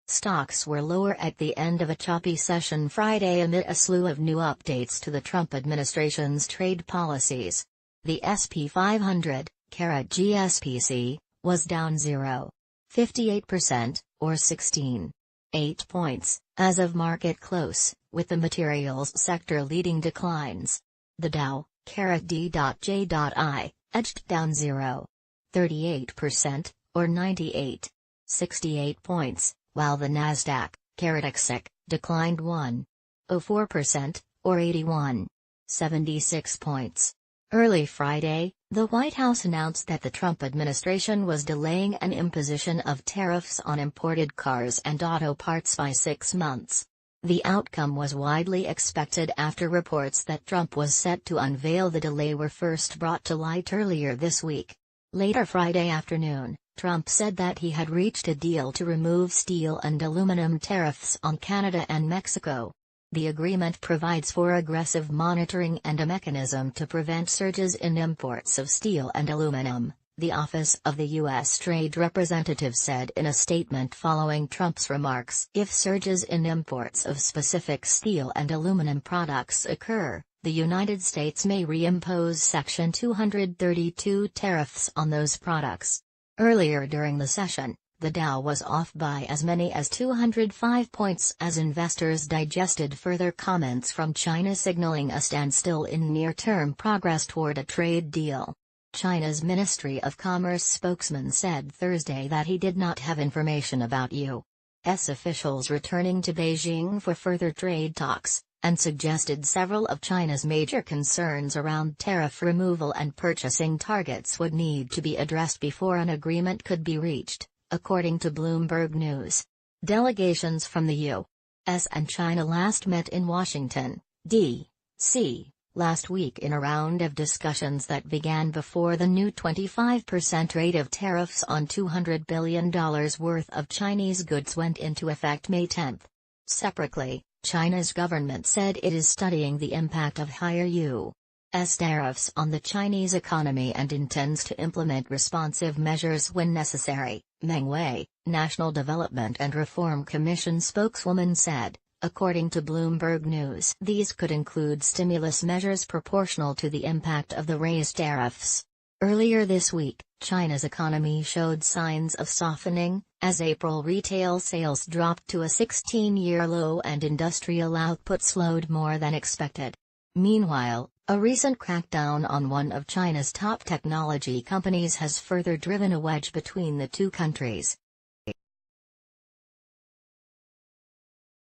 Stocks were lower at the end of a choppy session Friday amid a slew of new updates to the Trump administration's trade policies. The SP 500, GSPC, was down 0.58%, or 16.8 points, as of market close, with the materials sector leading declines. The Dow, D.J.I, edged down 0.38%, or 98.68 points, while the Nasdaq, XIC, declined 1.04%, or 81.76 points. Early Friday, the White House announced that the Trump administration was delaying an imposition of tariffs on imported cars and auto parts by 6 months. The outcome was widely expected after reports that Trump was set to unveil the delay were first brought to light earlier this week. Later Friday afternoon, Trump said that he had reached a deal to remove steel and aluminum tariffs on Canada and Mexico. The agreement provides for aggressive monitoring and a mechanism to prevent surges in imports of steel and aluminum, the Office of the U.S. Trade Representative said in a statement following Trump's remarks. If surges in imports of specific steel and aluminum products occur, the United States may reimpose Section 232 tariffs on those products. Earlier during the session, the Dow was off by as many as 205 points as investors digested further comments from China signaling a standstill in near-term progress toward a trade deal. China's Ministry of Commerce spokesman said Thursday that he did not have information about U.S. officials returning to Beijing for further trade talks, and suggested several of China's major concerns around tariff removal and purchasing targets would need to be addressed before an agreement could be reached, according to Bloomberg News. Delegations from the U.S. and China last met in Washington, D.C., last week in a round of discussions that began before the new 25% rate of tariffs on $200 billion worth of Chinese goods went into effect May 10. Separately, China's government said it is studying the impact of higher U.S. tariffs on the Chinese economy and intends to implement responsive measures when necessary, Meng Wei, National Development and Reform Commission spokeswoman said, according to Bloomberg News. These could include stimulus measures proportional to the impact of the raised tariffs. Earlier this week, China's economy showed signs of softening, as April retail sales dropped to a 16-year low and industrial output slowed more than expected. Meanwhile, a recent crackdown on one of China's top technology companies has further driven a wedge between the two countries.